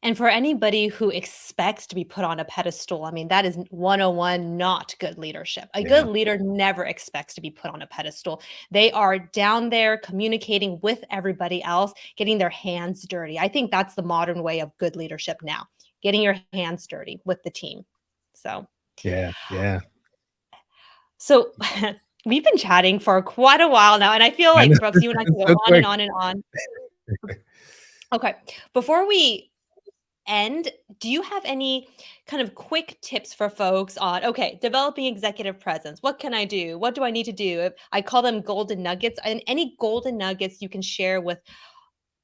And for anybody who expects to be put on a pedestal, I mean, that is 101 not good leadership. A good Yeah. leader never expects to be put on a pedestal. They are down there communicating with everybody else, getting their hands dirty. I think that's the modern way of good leadership now, getting your hands dirty with the team. So, Yeah, yeah. so we've been chatting for quite a while now, and I feel I know. like Brooks, you and I can It's go so on and quick. on and on. Okay, before we end, do you have any kind of quick tips for folks on, okay, developing executive presence? What can I do? What do I need to do? I call them golden nuggets, and any golden nuggets you can share with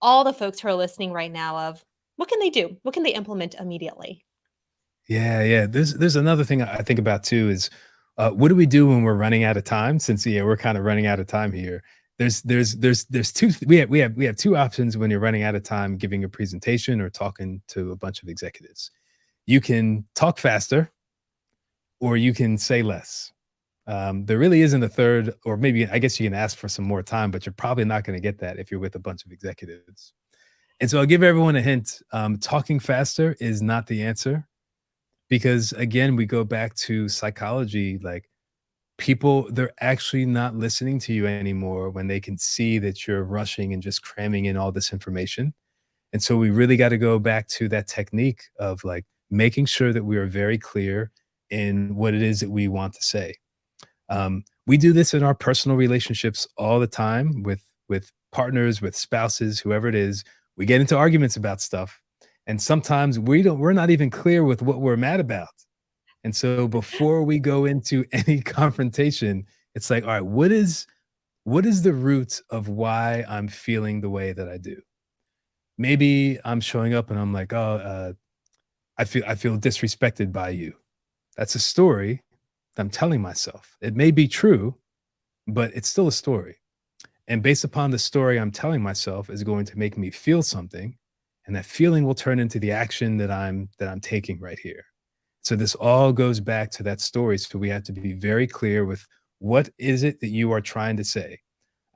all the folks who are listening right now of what can they do? What can they implement immediately? Yeah, yeah. There's another thing I think about too is, what do we do when we're running out of time? Since yeah, we're kind of running out of time here. There's two we have two options when you're running out of time giving a presentation or talking to a bunch of executives. You can talk faster or you can say less. There really isn't a third, or maybe I guess you can ask for some more time, but you're probably not going to get that if you're with a bunch of executives. And so I'll give everyone a hint. Talking faster is not the answer because again, we go back to psychology. Like people, they're actually not listening to you anymore when they can see that you're rushing and just cramming in all this information. And so we really got to go back to that technique of like making sure that we are very clear in what it is that we want to say. We do this in our personal relationships all the time with partners, with spouses, whoever it is. We get into arguments about stuff, and sometimes we're not even clear with what we're mad about. And so before we go into any confrontation, it's like, all right, what is the root of why I'm feeling the way that I do? Maybe I'm showing up and I'm like, oh, I feel disrespected by you. That's a story that I'm telling myself. It may be true, but it's still a story. And based upon the story I'm telling myself is going to make me feel something, and that feeling will turn into the action that I'm taking right here. So this all goes back to that story. So we have to be very clear with what is it that you are trying to say.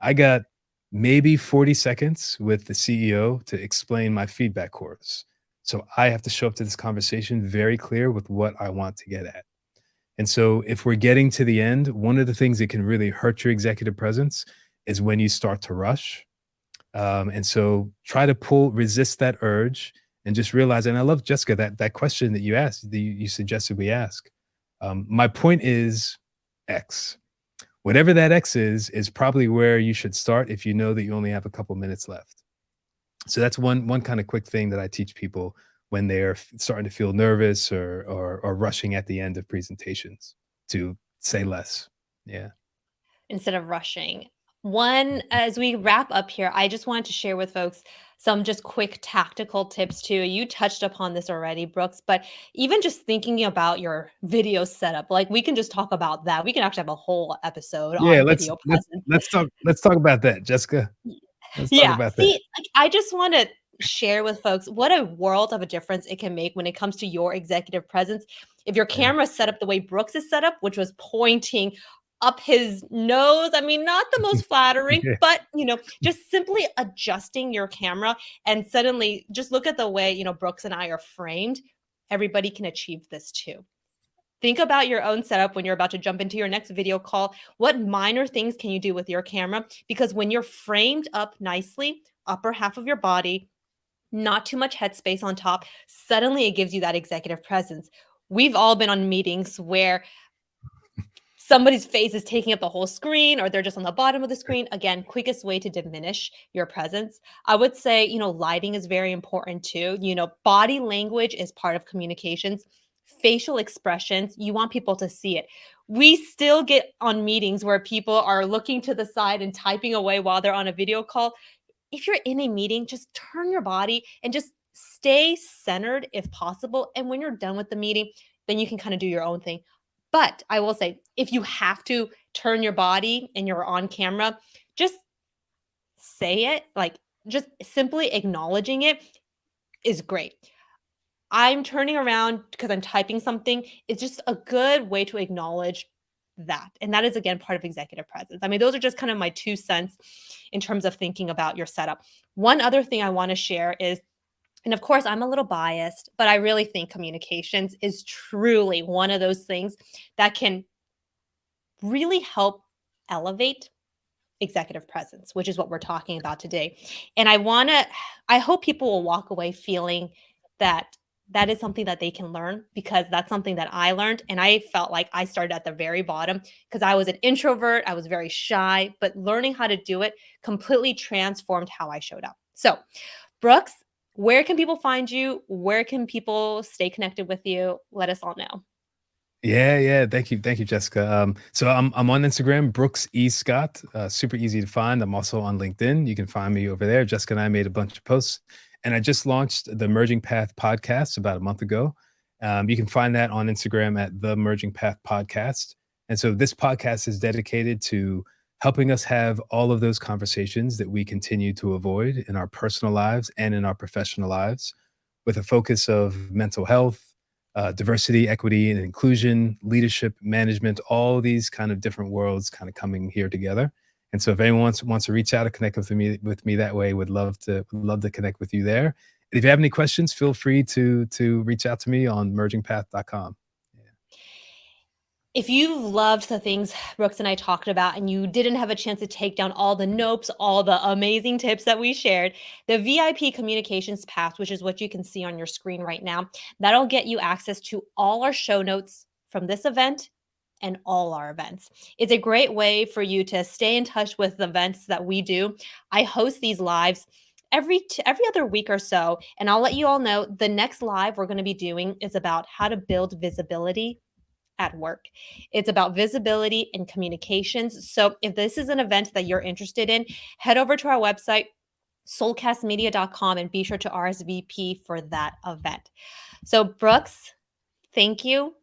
I got maybe 40 seconds with the CEO to explain my feedback course. So I have to show up to this conversation very clear with what I want to get at. And so if we're getting to the end, one of the things that can really hurt your executive presence is when you start to rush. And so try to resist that urge and just realize, and I love Jessica, that question that you asked, that you suggested we ask. My point is X. Whatever that X is probably where you should start if you know that you only have a couple minutes left. So that's one kind of quick thing that I teach people when they're starting to feel nervous or rushing at the end of presentations to say less. Yeah. Instead of rushing. One, as we wrap up here, I just wanted to share with folks some just quick tactical tips too. You touched upon this already, Brooks, but even just thinking about your video setup, like we can just talk about that. We can actually have a whole episode Yeah, on let's video let's presence. let's talk let's talk about that, Jessica. Let's talk Yeah. about that. See, like, I just want to share with folks what a world of a difference it can make when it comes to your executive presence. If your Yeah. camera is set up the way Brooks is set up, which was pointing up his nose, I mean, not the most flattering, Yeah. but just simply adjusting your camera and suddenly just look at the way, Brooks and I are framed. Everybody can achieve this too. Think about your own setup when you're about to jump into your next video call. What minor things can you do with your camera? Because when you're framed up nicely, upper half of your body, not too much headspace on top, suddenly it gives you that executive presence. We've all been on meetings where somebody's face is taking up the whole screen or they're just on the bottom of the screen. Again, quickest way to diminish your presence. I would say, lighting is very important too. Body language is part of communications. Facial expressions, you want people to see it. We still get on meetings where people are looking to the side and typing away while they're on a video call. If you're in a meeting, just turn your body and just stay centered if possible. And when you're done with the meeting, then you can kind of do your own thing. But I will say, if you have to turn your body and you're on camera, just say it. Like, just simply acknowledging it is great. I'm turning around because I'm typing something. It's just a good way to acknowledge that. And that is, again, part of executive presence. I mean, those are just kind of my 2 cents in terms of thinking about your setup. One other thing I want to share is, and of course, I'm a little biased, but I really think communications is truly one of those things that can really help elevate executive presence, which is what we're talking about today. And I hope people will walk away feeling that that is something that they can learn because that's something that I learned. And I felt like I started at the very bottom because I was an introvert. I was very shy, but learning how to do it completely transformed how I showed up. So, Brooks, where can people find you? Where can people stay connected with you? Let us all know. Yeah, yeah. Thank you, Jessica. So I'm on Instagram, Brooks E Scott. Super easy to find. I'm also on LinkedIn. You can find me over there. Jessica and I made a bunch of posts, and I just launched the Merging Path podcast about a month ago. You can find that on Instagram at the Merging Path Podcast. And so this podcast is dedicated to helping us have all of those conversations that we continue to avoid in our personal lives and in our professional lives, with a focus of mental health, diversity, equity, and inclusion, leadership, management, all these kind of different worlds kind of coming here together. And so if anyone wants to reach out or connect with me that way, would love to connect with you there. And if you have any questions, feel free to reach out to me on mergingpath.com. Yeah. If you've loved the things Brooks and I talked about and you didn't have a chance to take down all the notes, all the amazing tips that we shared, the VIP communications path, which is what you can see on your screen right now, that'll get you access to all our show notes from this event and all our events. It's a great way for you to stay in touch with the events that we do. I host these lives every other week or so, and I'll let you all know the next live we're going to be doing is about how to build visibility at work. It's about visibility and communications. So if this is an event that you're interested in, head over to our website, soulcastmedia.com, and be sure to RSVP for that event. So, Brooks, thank you.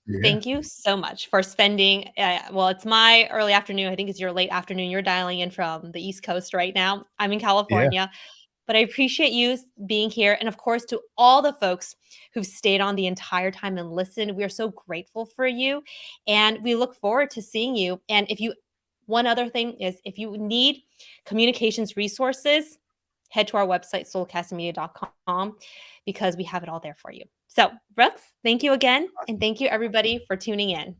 Yeah. Thank you so much for spending. Well, it's my early afternoon. I think it's your late afternoon. You're dialing in from the East Coast right now. I'm in Yeah. California. But I appreciate you being here. And of course, to all the folks who've stayed on the entire time and listened, we are so grateful for you. And we look forward to seeing you. And one other thing is if you need communications resources, head to our website, soulcastmedia.com, because we have it all there for you. So, Brooks, thank you again. And thank you, everybody, for tuning in.